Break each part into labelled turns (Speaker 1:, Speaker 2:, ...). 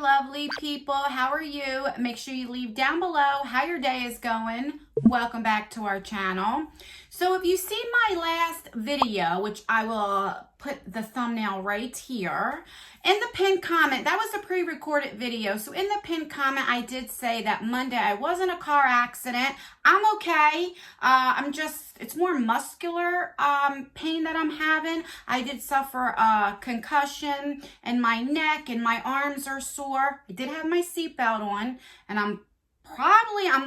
Speaker 1: lovely people. How are you? Make sure you leave down below how your day is going. Welcome back to our channel. So if you see my last video, which I will put the thumbnail right here, in the pinned comment, that was a pre-recorded video. So in the pinned comment, I did say that Monday I was in a car accident. I'm okay. It's more muscular pain that I'm having. I did suffer a concussion in my neck and my arms are sore. I did have my seatbelt on, and I'm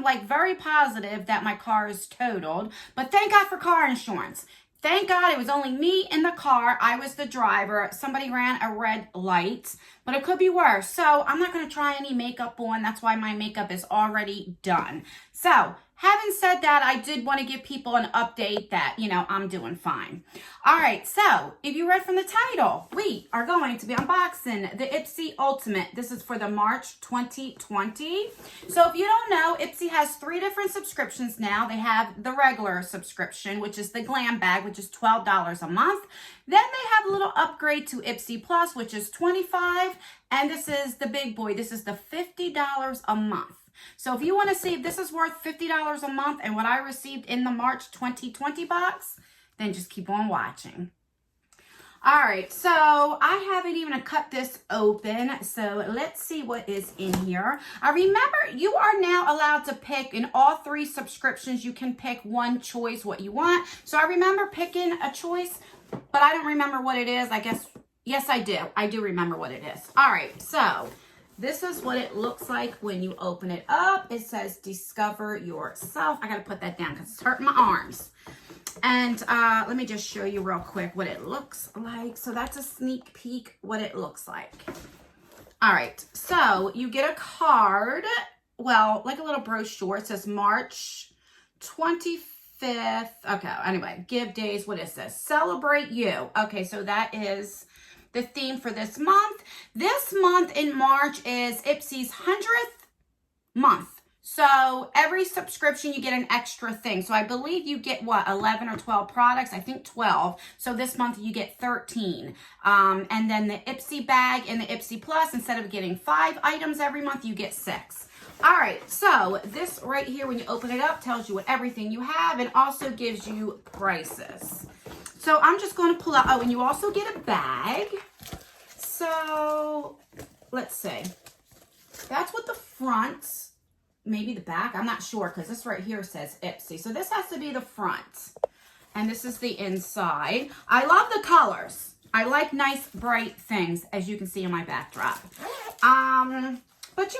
Speaker 1: like very positive that my car is totaled, but thank God for car insurance. Thank God it was only me in the car. I was the driver. Somebody ran a red light, but it could be worse. So I'm not going to try any makeup on. That's why my makeup is already done. So having said that, I did want to give people an update that, I'm doing fine. All right. So if you read from the title, we are going to be unboxing the IPSY Ultimate. This is for the March 2020. So if you don't know, IPSY has 3 different subscriptions now. They have the regular subscription, which is the Glam Bag, which is $12 a month. Then they have a little upgrade to IPSY Plus, which is $25. And this is the big boy. This is the $50 a month. So if you want to see if this is worth $50 a month and what I received in the March 2020 box, then just keep on watching. All right, so I haven't even cut this open, so let's see what is in here. Remember, you are now allowed to pick in all 3 subscriptions. You can pick one choice, what you want. So I remember picking a choice, but I don't remember what it is. I guess, yes, I do. I do remember what it is. All right, so this is what it looks like when you open it up. It says, discover yourself. I got to put that down because it's hurting my arms. And let me just show you real quick what it looks like. So that's a sneak peek what it looks like. All right. So you get a card. Well, like a little brochure. It says March 25th. Okay. Anyway, give days. What is this? Celebrate you. Okay. So that is the theme for this month. This month in March is IPSY's 100th month. So every subscription, you get an extra thing. So I believe you get, 11 or 12 products? I think 12. So this month you get 13. And then the IPSY bag and the IPSY Plus, instead of getting 5 items every month, you get 6. All right, so this right here, when you open it up, tells you what everything you have and also gives you prices. So I'm just going to pull out, and you also get a bag. So let's see. That's what the front, maybe the back, I'm not sure, because this right here says IPSY. So this has to be the front. And this is the inside. I love the colors. I like nice, bright things, as you can see in my backdrop. But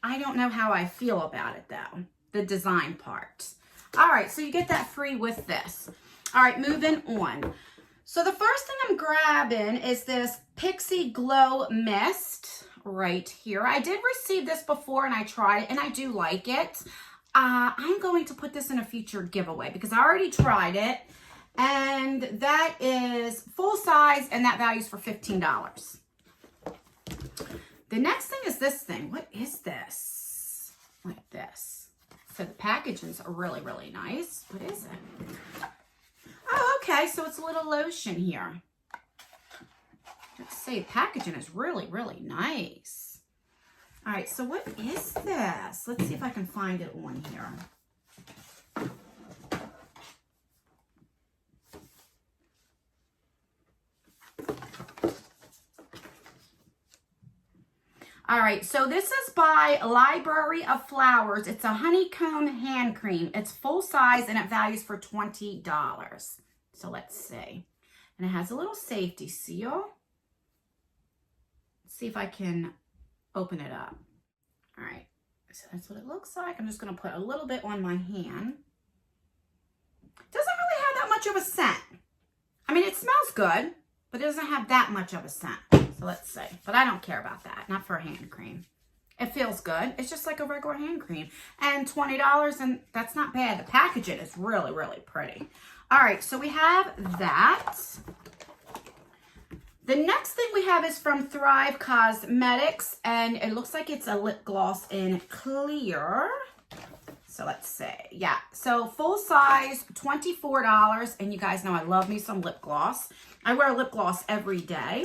Speaker 1: I don't know how I feel about it, though. The design part. All right, so you get that free with this. All right, moving on. So the first thing I'm grabbing is this Pixie Glow Mist right here. I did receive this before and I tried it and I do like it. I'm going to put this in a future giveaway because I already tried it, and that is full size and that values for $15. The next thing is this thing. What is this? Like this. So the packaging's really, really nice. What is it? Oh, okay, so it's a little lotion here. Let's see, the packaging is really, really nice. All right, so what is this? Let's see if I can find it on here. All right, so this is by Library of Flowers. It's a honeycomb hand cream. It's full size and it values for $20. So let's see. And it has a little safety seal. Let's see if I can open it up. All right, so that's what it looks like. I'm just going to put a little bit on my hand. Doesn't really have that much of a scent. I mean, it smells good, but it doesn't have that much of a scent. So let's see. But I don't care about that. Not for a hand cream. It feels good. It's just like a regular hand cream. And $20, and that's not bad. The packaging is really, really pretty. All right, so we have that. The next thing we have is from Thrive Cosmetics, and it looks like it's a lip gloss in clear. So let's see. Yeah, so full size, $24, and you guys know I love me some lip gloss. I wear lip gloss every day.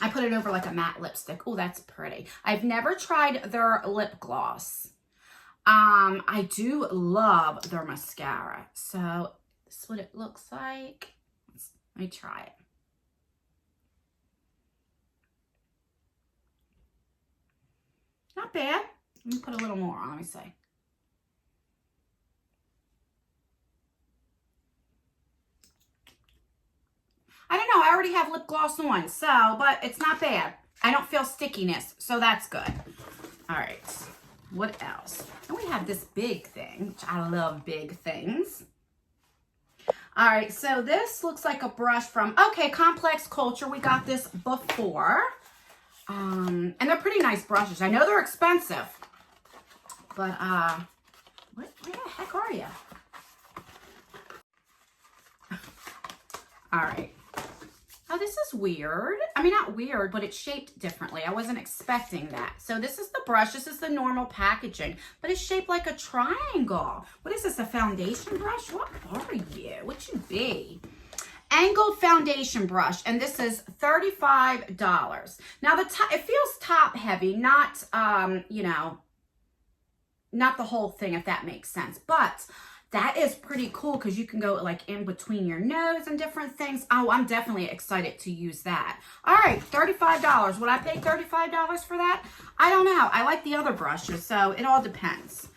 Speaker 1: I put it over like a matte lipstick. Oh, that's pretty. I've never tried their lip gloss. I do love their mascara. So this is what it looks like. Let me try it. Not bad. Let me put a little more on. Let me see. I don't know. I already have lip gloss on, so, but it's not bad. I don't feel stickiness, so that's good. All right. What else? And we have this big thing, which I love big things. All right, so this looks like a brush from, okay, Complex Culture. We got this before. And they're pretty nice brushes. I know they're expensive, but where the heck are you? All right. Oh, this is weird. I mean, not weird, but it's shaped differently. I wasn't expecting that. So this is the brush. This is the normal packaging, but it's shaped like a triangle. What is this, a foundation brush? What are you? What you be? Angled foundation brush, and this is $35. Now, it feels top heavy, not, you know, not the whole thing, if that makes sense. But that is pretty cool because you can go like in between your nose and different things. Oh, I'm definitely excited to use that. All right, $35. Would I pay $35 for that? I don't know. I like the other brushes, so it all depends.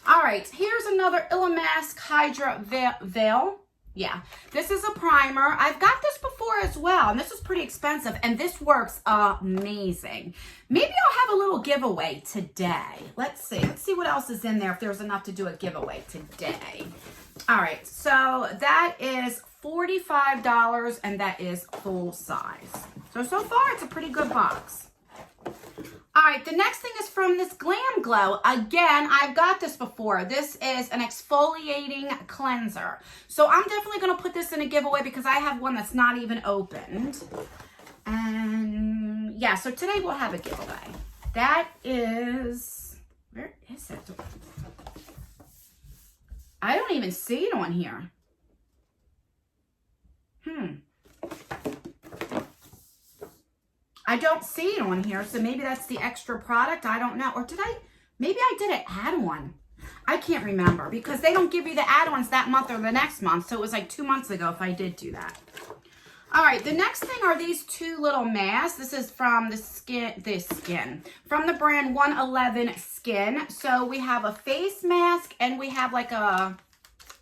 Speaker 1: All right, here's another Illamasqua Hydra Veil. Yeah, this is a primer. I've got this before as well, and this is pretty expensive, and this works amazing. Maybe I'll have a little giveaway today. Let's see what else is in there if there's enough to do a giveaway today. All right, so that is $45, and that is full size. So far, it's a pretty good box. All right, the next thing is from this Glam Glow. Again, I've got this before. This is an exfoliating cleanser. So I'm definitely going to put this in a giveaway because I have one that's not even opened. And yeah, so today we'll have a giveaway. That is, where is it? I don't even see it on here. I don't see it on here, so maybe that's the extra product. I don't know. Or maybe I did an add-on. I can't remember because they don't give you the add-ons that month or the next month. So it was like 2 months ago if I did do that. All right, the next thing are these two little masks. This is from from the brand 111 Skin. So we have a face mask and we have like a,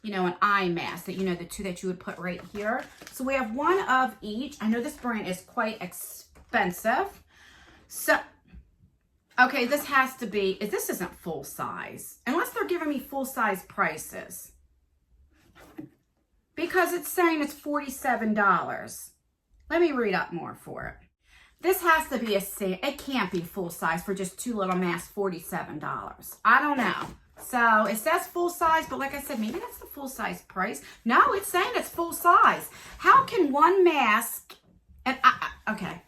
Speaker 1: you know, an eye mask that, you know, the two that you would put right here. So we have one of each. I know this brand is quite expensive. So, okay, this has to be, this isn't full size. Unless they're giving me full size prices. Because it's saying it's $47. Let me read up more for it. This has to be it can't be full size for just two little masks, $47. I don't know. So it says full size, but like I said, maybe that's the full size price. No, it's saying it's full size. How can one mask, and okay.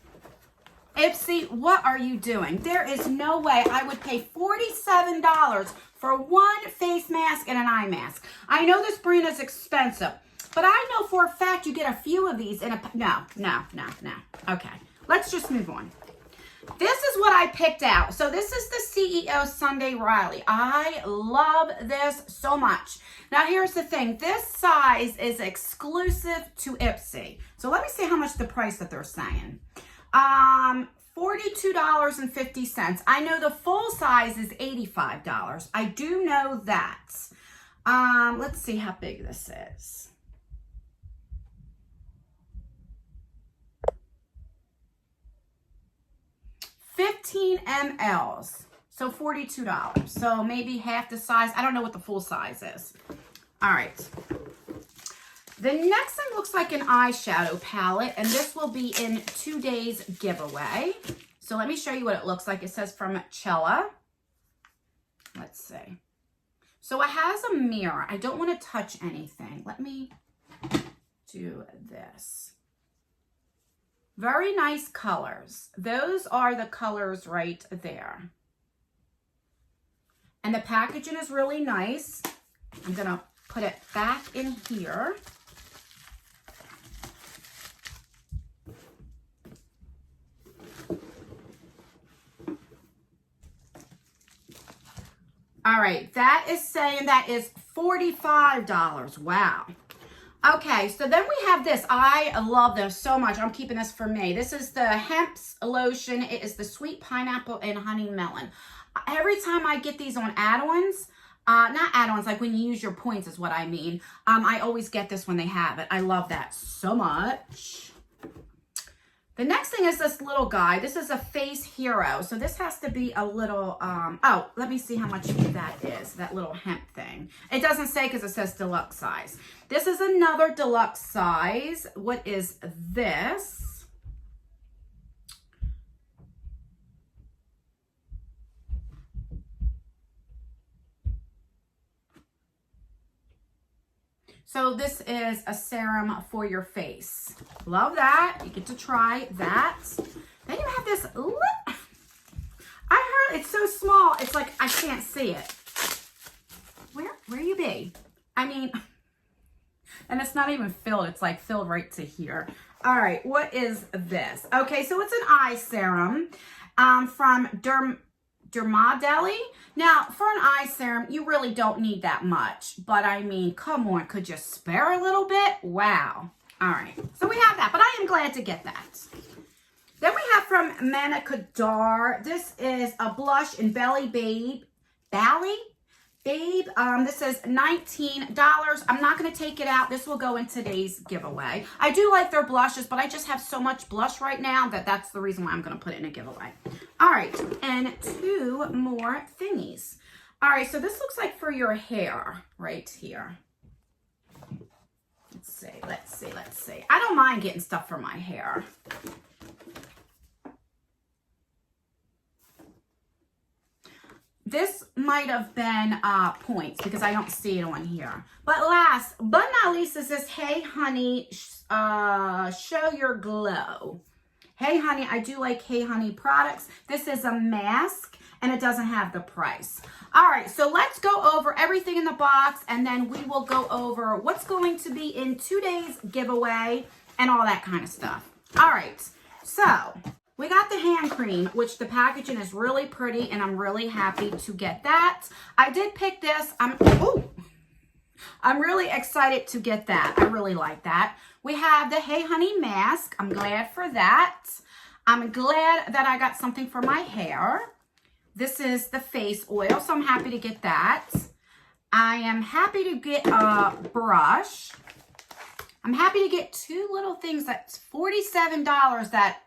Speaker 1: IPSY, what are you doing? There is no way I would pay $47 for one face mask and an eye mask. I know this brand is expensive, but I know for a fact you get a few of these in a, no. Okay, let's just move on. This is what I picked out. So this is the CEO Sunday Riley. I love this so much. Now here's the thing. This size is exclusive to IPSY. So let me see how much the price that they're saying. $42.50. I know the full size is $85. I do know that. Let's see how big this is. $15 mLs. So $42. So maybe half the size. I don't know what the full size is. All right. The next thing looks like an eyeshadow palette, and this will be in today's giveaway. So let me show you what it looks like. It says from Cella. Let's see. So it has a mirror. I don't want to touch anything. Let me do this. Very nice colors. Those are the colors right there. And the packaging is really nice. I'm going to put it back in here. All right, that is saying that is $45. Wow. Okay, so then we have this. I love this so much. I'm keeping this for me. This is the Hemp's lotion. It is the sweet pineapple and honey melon. Every time I get these on add-ons, not add-ons, like when you use your points is what I mean. I always get this when they have it. I love that so much. The next thing is this little guy. This is a Face Hero. So this has to be a little, oh, let me see how much that is, that little hemp thing. It doesn't say because it says deluxe size. This is another deluxe size. What is this? So this is a serum for your face. Love that. You get to try that. Then you have this, I heard it's so small. It's like, I can't see it. Where you be? I mean, and it's not even filled. It's like filled right to here. All right, what is this? Okay, so it's an eye serum from Dermadeli. Now, for an eye serum, you really don't need that much. But I mean, come on, could you spare a little bit? Wow. All right, so we have that, but I am glad to get that. Then we have from Manicadar. This is a blush in Belly Babe. This is $19. I'm not going to take it out. This will go in today's giveaway. I do like their blushes, but I just have so much blush right now that that's the reason why I'm going to put it in a giveaway. All right, and two more thingies. All right, so this looks like for your hair right here. Let's see. I don't mind getting stuff for my hair. This might have been points because I don't see it on here. But last but not least is this Hey Honey Show Your Glow. Hey Honey, I do like Hey Honey products. This is a mask and it doesn't have the price. All right, so let's go over everything in the box and then we will go over what's going to be in today's giveaway and all that kind of stuff. All right, so we got the hand cream, which the packaging is really pretty, and I'm really happy to get that. I did pick this. I'm really excited to get that. I really like that. We have the Hey Honey mask. I'm glad for that. I'm glad that I got something for my hair. This is the face oil, so I'm happy to get that. I am happy to get a brush. I'm happy to get two little things. That's $47 that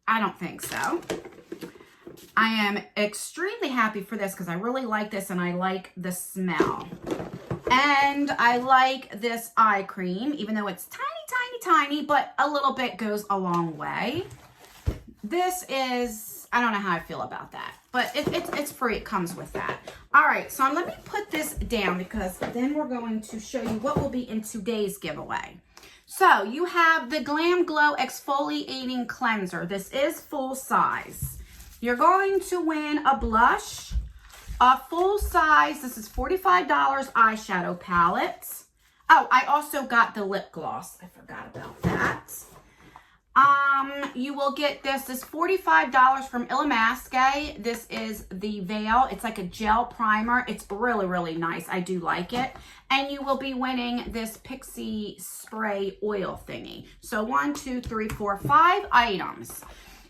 Speaker 1: I don't think so. I am extremely happy for this because I really like this and I like the smell. And I like this eye cream, even though it's tiny, but a little bit goes a long way. This is, I don't know how I feel about that, but it's free. It comes with that. All right, so let me put this down because then we're going to show you what will be in today's giveaway. So you have the Glam Glow Exfoliating Cleanser. This is full size. You're going to win a blush, a full size. This is $45 eyeshadow palette. Oh, I also got the lip gloss. I forgot about that. You will get this. This is $45 from Illamasqua. This is the Veil. It's like a gel primer. It's really, really nice. I do like it. And you will be winning this Pixie spray oil thingy. So 1, 2, 3, 4, 5 items.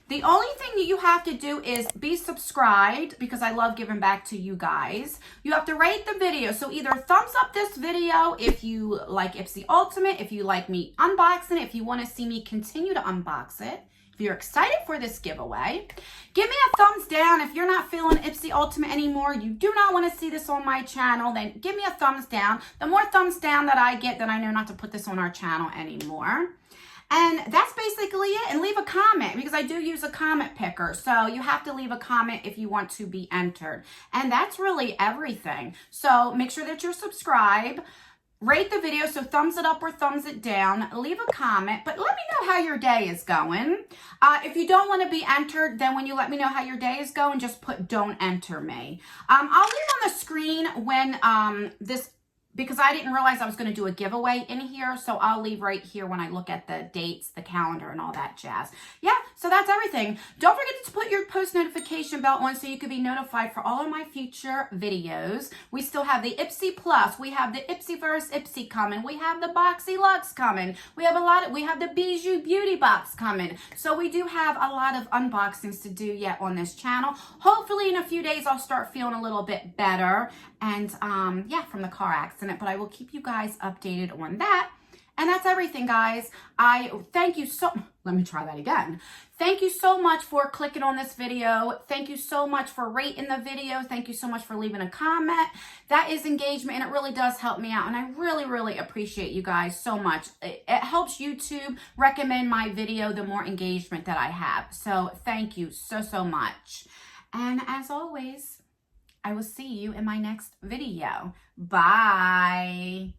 Speaker 1: The only thing that you have to do is be subscribed because I love giving back to you guys. You have to rate the video. So either thumbs up this video if you like IPSY Ultimate, if you like me unboxing it, if you want to see me continue to unbox it. If you're excited for this giveaway, give me a thumbs down. If you're not feeling IPSY Ultimate anymore, you do not want to see this on my channel, then give me a thumbs down. The more thumbs down that I get, then I know not to put this on our channel anymore. And that's basically it. And leave a comment because I do use a comment picker. So you have to leave a comment if you want to be entered. And that's really everything. So make sure that you're subscribed. Rate the video, so thumbs it up or thumbs it down. Leave a comment, but let me know how your day is going. If you don't want to be entered, then when you let me know how your day is going, just put don't enter me. I'll leave on the screen when this because I didn't realize I was going to do a giveaway in here. So I'll leave right here when I look at the dates, the calendar, and all that jazz. Yeah, so that's everything. Don't forget to put your post notification bell on so you can be notified for all of my future videos. We still have the IPSY Plus. We have the IPSY vs. IPSY coming. We have the Boxy Luxe coming. We have the Bijou Beauty Box coming. So we do have a lot of unboxings to do yet on this channel. Hopefully in a few days I'll start feeling a little bit better. And yeah, from the car accident, but I will keep you guys updated on that. And that's everything, guys. I thank you let me try that again. Thank you so much for clicking on this video. Thank you so much for rating the video. Thank you so much for leaving a comment. That is engagement, and it really does help me out. And I really, really appreciate you guys so much. It helps YouTube recommend my video the more engagement that I have. So thank you so, so much. And as always, I will see you in my next video. Bye.